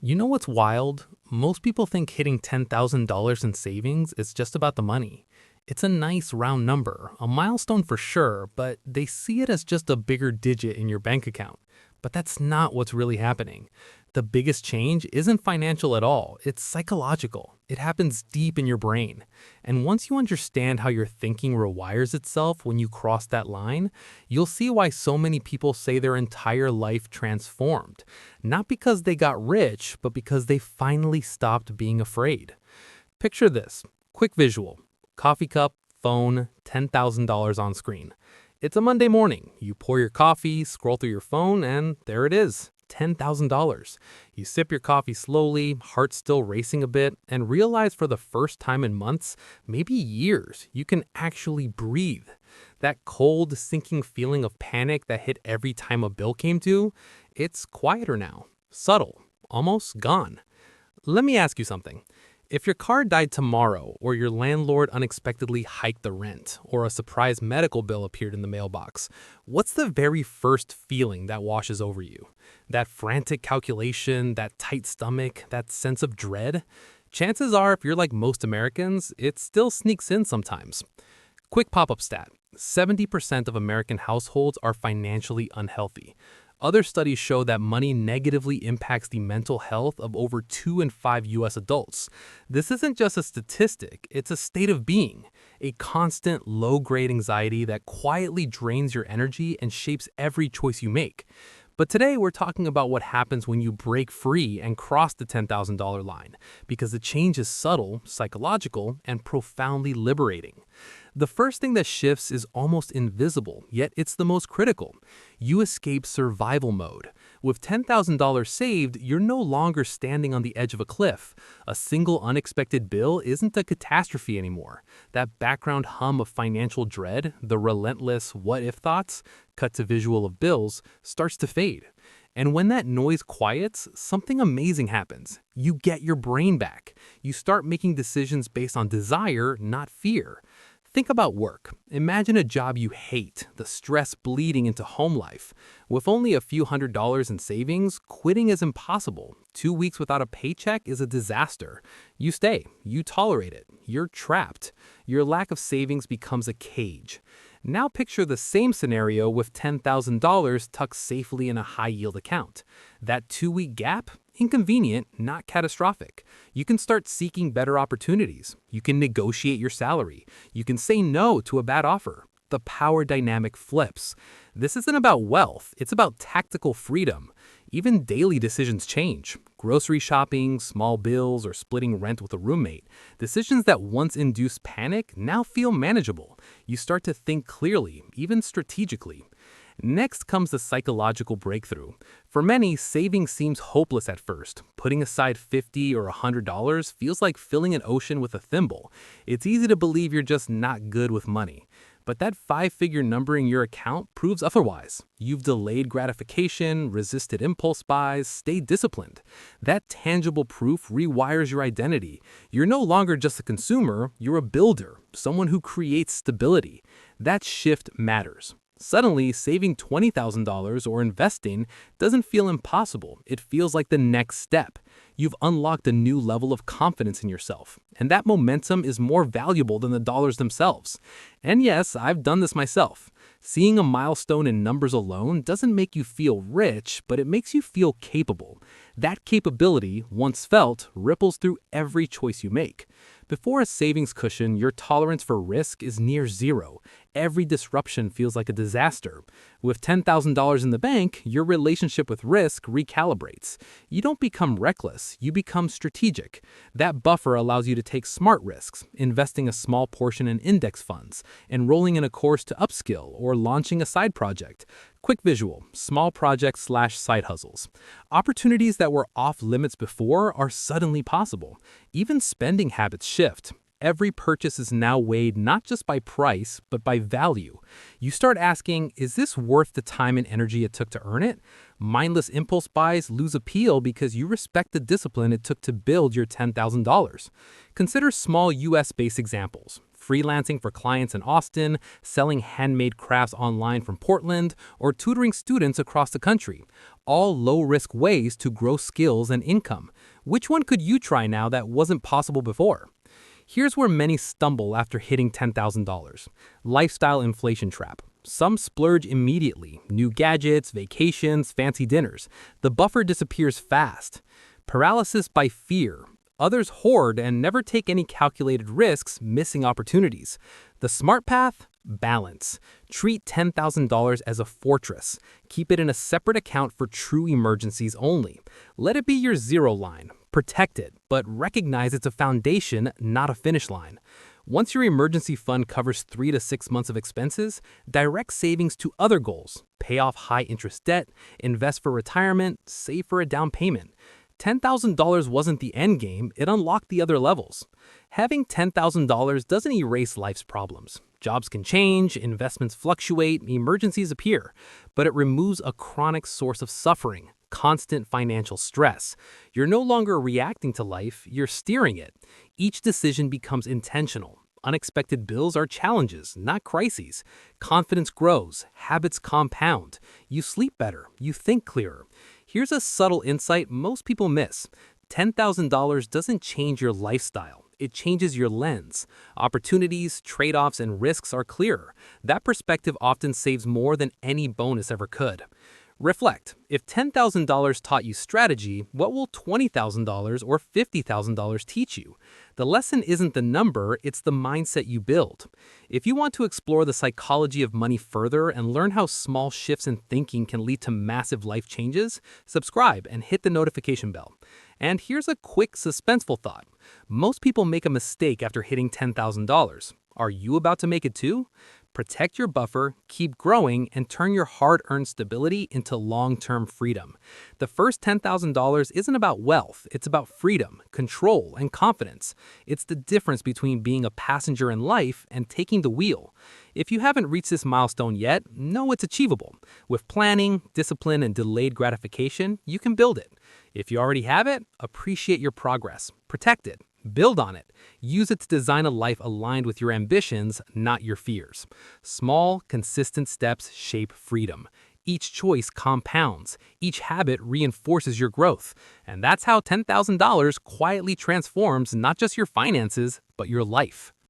You know what's wild? Most people think hitting $10,000 in savings is just about the money. It's a nice round number, a milestone for sure, but they see it as just a bigger digit in your bank account. But that's not what's really happening. The biggest change isn't financial at all, it's psychological. It happens deep in your brain. And once you understand how your thinking rewires itself when you cross that line, you'll see why so many people say their entire life transformed. Not because they got rich, but because they finally stopped being afraid. Picture this quick visual: coffee cup, phone, $10,000 on screen. It's a Monday morning. You pour your coffee, scroll through your phone, and there it is: $10,000. You sip your coffee slowly, heart still racing a bit, and realize for the first time in months, maybe years, you can actually breathe. That cold, sinking feeling of panic that hit every time a bill came due, it's quieter now, subtle, almost gone. Let me ask you something. If your car died tomorrow, or your landlord unexpectedly hiked the rent, or a surprise medical bill appeared in the mailbox, what's the very first feeling that washes over you? That frantic calculation, that tight stomach, that sense of dread? Chances are, if you're like most Americans, it still sneaks in sometimes. Quick pop-up stat: 70% of American households are financially unhealthy. Other studies show that money negatively impacts the mental health of over 2 in 5 US adults. This isn't just a statistic, it's a state of being, a constant low-grade anxiety that quietly drains your energy and shapes every choice you make. But today we're talking about what happens when you break free and cross the $10,000 line, because the change is subtle, psychological, and profoundly liberating. The first thing that shifts is almost invisible, yet it's the most critical. You escape survival mode. With $10,000 saved, you're no longer standing on the edge of a cliff. A single unexpected bill isn't a catastrophe anymore. That background hum of financial dread, the relentless what-if thoughts, cut to visual of bills, starts to fade. And when that noise quiets, something amazing happens. You get your brain back. You start making decisions based on desire, not fear. Think about work. Imagine a job you hate, the stress bleeding into home life. With only a few $100s in savings, quitting is impossible. 2 weeks without a paycheck is a disaster. You stay, you tolerate it, you're trapped. Your lack of savings becomes a cage. Now picture the same scenario with $10,000 tucked safely in a high-yield account. That 2-week gap? Inconvenient, not catastrophic. You can start seeking better opportunities. You can negotiate your salary. You can say no to a bad offer. The power dynamic flips. This isn't about wealth, it's about tactical freedom. Even daily decisions change. Grocery shopping, small bills, or splitting rent with a roommate. Decisions that once induced panic now feel manageable. You start to think clearly, even strategically. Next comes the psychological breakthrough. For many, saving seems hopeless at first. Putting aside $50 or $100 feels like filling an ocean with a thimble. It's easy to believe you're just not good with money. But that 5-figure number in your account proves otherwise. You've delayed gratification, resisted impulse buys, stayed disciplined. That tangible proof rewires your identity. You're no longer just a consumer, you're a builder, someone who creates stability. That shift matters. Suddenly, saving $20,000 or investing doesn't feel impossible. It feels like the next step. You've unlocked a new level of confidence in yourself, and that momentum is more valuable than the dollars themselves. And yes, I've done this myself. Seeing a milestone in numbers alone doesn't make you feel rich, but it makes you feel capable. That capability, once felt, ripples through every choice you make. Before a savings cushion, your tolerance for risk is near zero. Every disruption feels like a disaster. With $10,000 in the bank, your relationship with risk recalibrates. You don't become reckless, you become strategic. That buffer allows you to take smart risks, investing a small portion in index funds, enrolling in a course to upskill, or launching a side project. Quick visual: small projects/side hustles. Opportunities that were off limits before are suddenly possible. Even spending habits shift. Every purchase is now weighed not just by price, but by value. You start asking, is this worth the time and energy it took to earn it? Mindless impulse buys lose appeal because you respect the discipline it took to build your $10,000. Consider small US-based examples. freelancing for clients in Austin, selling handmade crafts online from Portland, or tutoring students across the country. All low-risk ways to grow skills and income. Which one could you try now that wasn't possible before? Here's where many stumble after hitting $10,000. Lifestyle inflation trap. Some splurge immediately. New gadgets, vacations, fancy dinners. The buffer disappears fast. Paralysis by fear. Others hoard and never take any calculated risks, missing opportunities. The smart path? Balance. Treat $10,000 as a fortress. Keep it in a separate account for true emergencies only. Let it be your zero line. Protect it, but recognize it's a foundation, not a finish line. Once your emergency fund covers 3 to 6 months of expenses, direct savings to other goals. Pay off high-interest debt, invest for retirement, save for a down payment. $10,000 wasn't the end game, it unlocked the other levels. Having $10,000 doesn't erase life's problems. Jobs can change, investments fluctuate, emergencies appear, but it removes a chronic source of suffering, constant financial stress. You're no longer reacting to life, you're steering it. Each decision becomes intentional. Unexpected bills are challenges, not crises. Confidence grows, habits compound. You sleep better, you think clearer. Here's a subtle insight most people miss. $10,000 doesn't change your lifestyle. It changes your lens. Opportunities, trade-offs, and risks are clearer. That perspective often saves more than any bonus ever could. Reflect. If $10,000 taught you strategy, what will $20,000 or $50,000 teach you? The lesson isn't the number, it's the mindset you build. If you want to explore the psychology of money further and learn how small shifts in thinking can lead to massive life changes, subscribe and hit the notification bell. And here's a quick, suspenseful thought. Most people make a mistake after hitting $10,000. Are you about to make it too? Protect your buffer, keep growing, and turn your hard-earned stability into long-term freedom. The first $10,000 isn't about wealth, it's about freedom, control, and confidence. It's the difference between being a passenger in life and taking the wheel. If you haven't reached this milestone yet, know it's achievable. With planning, discipline, and delayed gratification, you can build it. If you already have it, appreciate your progress, protect it, build on it. Use it to design a life aligned with your ambitions, not your fears. Small, consistent steps shape freedom. Each choice compounds. Each habit reinforces your growth. And that's how $10,000 quietly transforms not just your finances, but your life.